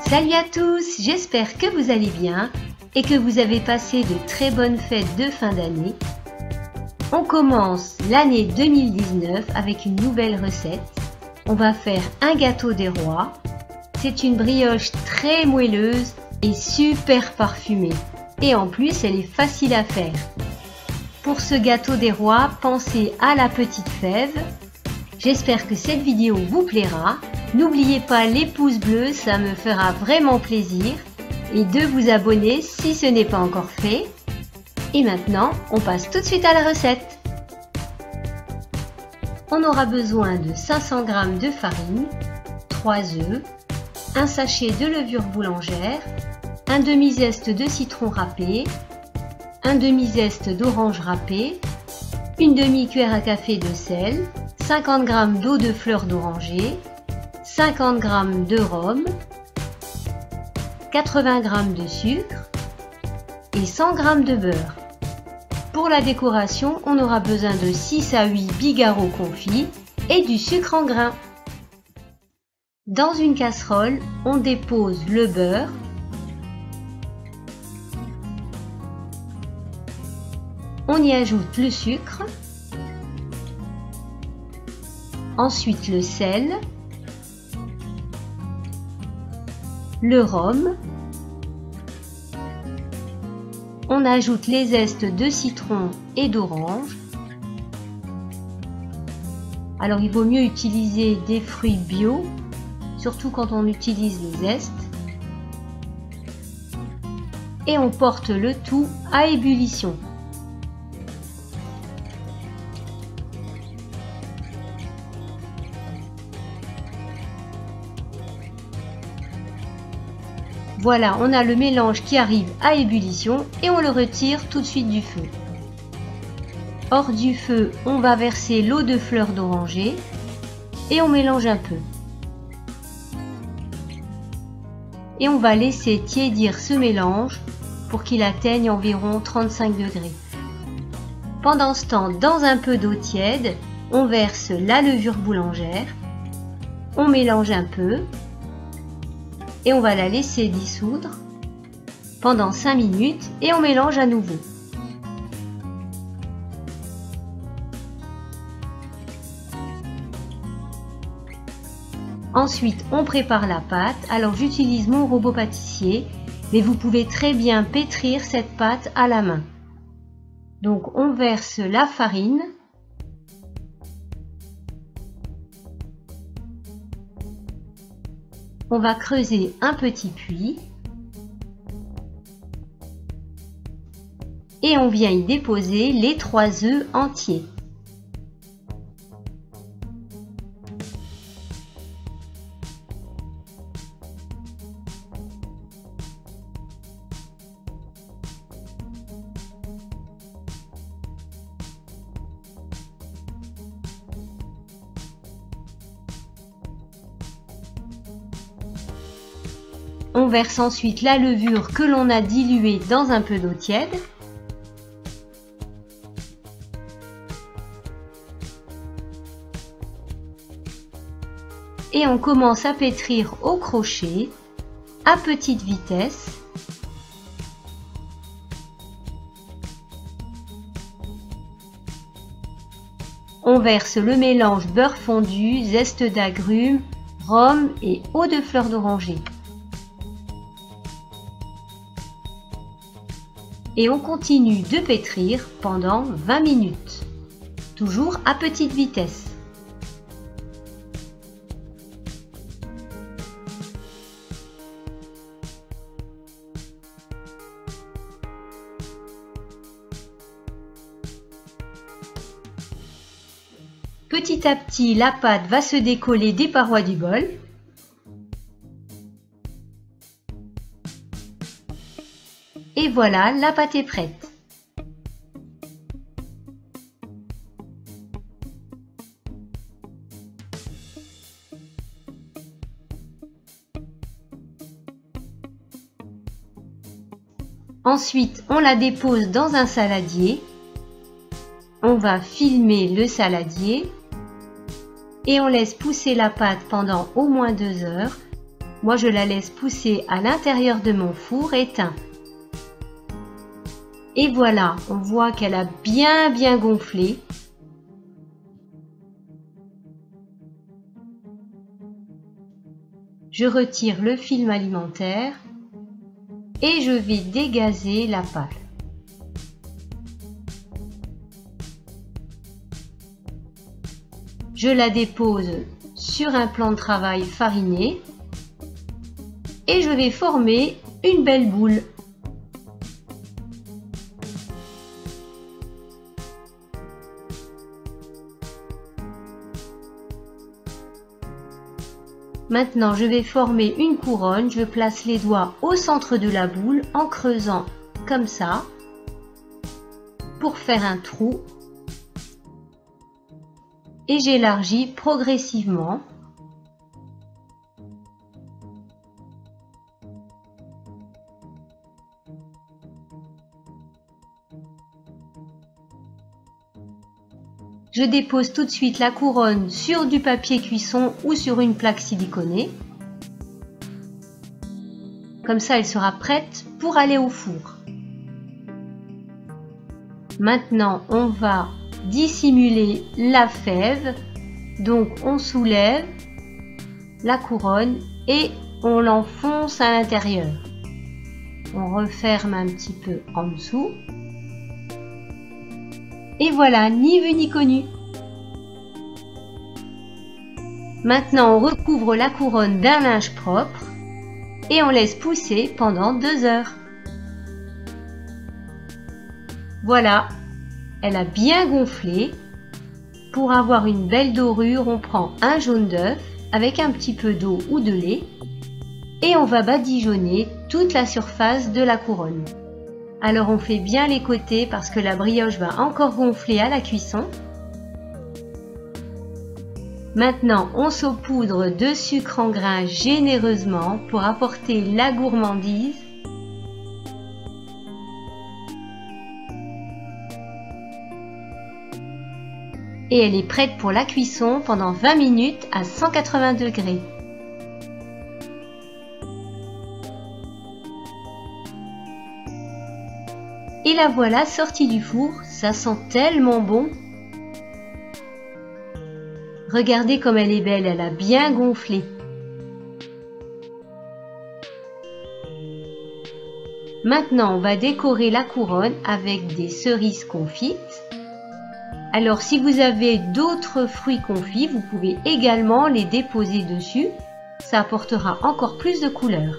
Salut à tous, j'espère que vous allez bien et que vous avez passé de très bonnes fêtes de fin d'année. On commence l'année 2019 avec une nouvelle recette. On va faire un gâteau des rois. C'est une brioche très moelleuse et super parfumée. Et en plus, elle est facile à faire. Pour ce gâteau des rois, pensez à la petite fève. J'espère que cette vidéo vous plaira. N'oubliez pas les pouces bleus, ça me fera vraiment plaisir. Et de vous abonner si ce n'est pas encore fait. Et maintenant, on passe tout de suite à la recette. On aura besoin de 500 g de farine, 3 œufs, un sachet de levure boulangère, un demi-zeste de citron râpé, un demi-zeste d'orange râpé, une demi-cuillère à café de sel, 50 g d'eau de fleur d'oranger, 50 g de rhum, 80 g de sucre et 100 g de beurre. Pour la décoration, on aura besoin de 6 à 8 bigarreaux confits et du sucre en grains. Dans une casserole, on dépose le beurre, on y ajoute le sucre, ensuite le sel, le rhum, on ajoute les zestes de citron et d'orange. Alors il vaut mieux utiliser des fruits bio, surtout quand on utilise les zestes. Et on porte le tout à ébullition. Voilà, on a le mélange qui arrive à ébullition et on le retire tout de suite du feu. Hors du feu, on va verser l'eau de fleur d'oranger et on mélange un peu. Et on va laisser tiédir ce mélange pour qu'il atteigne environ 35 degrés. Pendant ce temps, dans un peu d'eau tiède, on verse la levure boulangère, on mélange un peu et on va la laisser dissoudre pendant 5 minutes et on mélange à nouveau. Ensuite, on prépare la pâte. Alors j'utilise mon robot pâtissier, mais vous pouvez très bien pétrir cette pâte à la main. Donc on verse la farine. On va creuser un petit puits et on vient y déposer les 3 œufs entiers. On verse ensuite la levure que l'on a diluée dans un peu d'eau tiède. Et on commence à pétrir au crochet, à petite vitesse. On verse le mélange beurre fondu, zeste d'agrumes, rhum et eau de fleur d'oranger. Et on continue de pétrir pendant 20 minutes, toujours à petite vitesse. Petit à petit, la pâte va se décoller des parois du bol. Et voilà, la pâte est prête. Ensuite, on la dépose dans un saladier. On va filmer le saladier et on laisse pousser la pâte pendant au moins 2 heures. Moi, je la laisse pousser à l'intérieur de mon four éteint. Et voilà, on voit qu'elle a bien gonflé. Je retire le film alimentaire et je vais dégazer la pâte. Je la dépose sur un plan de travail fariné et je vais former une belle boule. Maintenant, je vais former une couronne. Je place les doigts au centre de la boule en creusant comme ça pour faire un trou. Et j'élargis progressivement. Je dépose tout de suite la couronne sur du papier cuisson ou sur une plaque siliconée. Comme ça, elle sera prête pour aller au four. Maintenant, on va dissimuler la fève. Donc, on soulève la couronne et on l'enfonce à l'intérieur. On referme un petit peu en dessous. Et voilà, ni vu ni connu. Maintenant, on recouvre la couronne d'un linge propre et on laisse pousser pendant 2 heures. Voilà, elle a bien gonflé. Pour avoir une belle dorure, on prend un jaune d'œuf avec un petit peu d'eau ou de lait et on va badigeonner toute la surface de la couronne. Alors on fait bien les côtés parce que la brioche va encore gonfler à la cuisson. Maintenant, on saupoudre de sucre en grains généreusement pour apporter la gourmandise. Et elle est prête pour la cuisson pendant 20 minutes à 180 degrés. Et la voilà sortie du four, ça sent tellement bon. Regardez comme elle est belle, elle a bien gonflé. Maintenant, on va décorer la couronne avec des cerises confites. Alors, si vous avez d'autres fruits confits, vous pouvez également les déposer dessus. Ça apportera encore plus de couleur.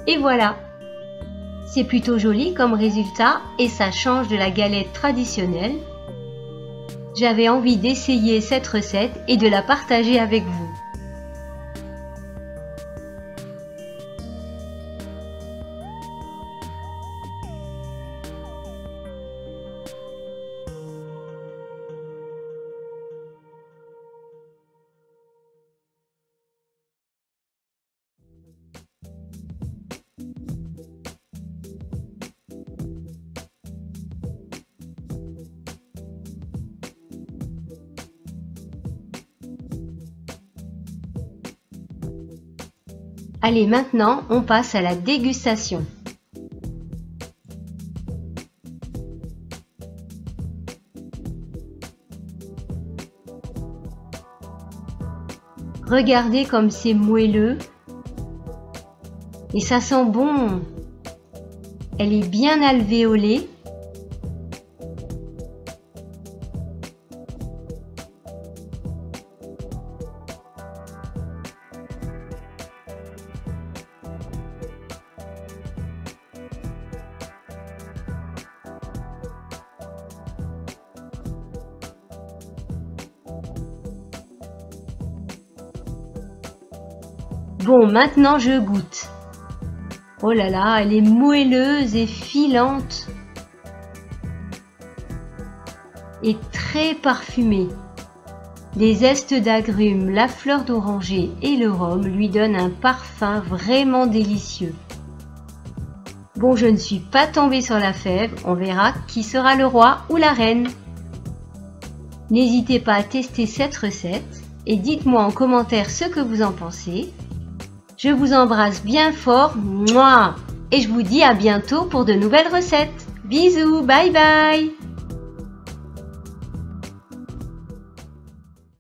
Et voilà, c'est plutôt joli comme résultat et ça change de la galette traditionnelle. J'avais envie d'essayer cette recette et de la partager avec vous. Allez, maintenant, on passe à la dégustation. Regardez comme c'est moelleux. Et ça sent bon. Elle est bien alvéolée. Bon, maintenant je goûte. Oh là là, elle est moelleuse et filante. Et très très parfumé. Les zestes d'agrumes, la fleur d'oranger et le rhum lui donnent un parfum vraiment délicieux. Bon, je ne suis pas tombée sur la fève, on verra qui sera le roi ou la reine. N'hésitez pas à tester cette recette et dites-moi en commentaire ce que vous en pensez. Je vous embrasse bien fort, mouah, et je vous dis à bientôt pour de nouvelles recettes. Bisous, bye bye!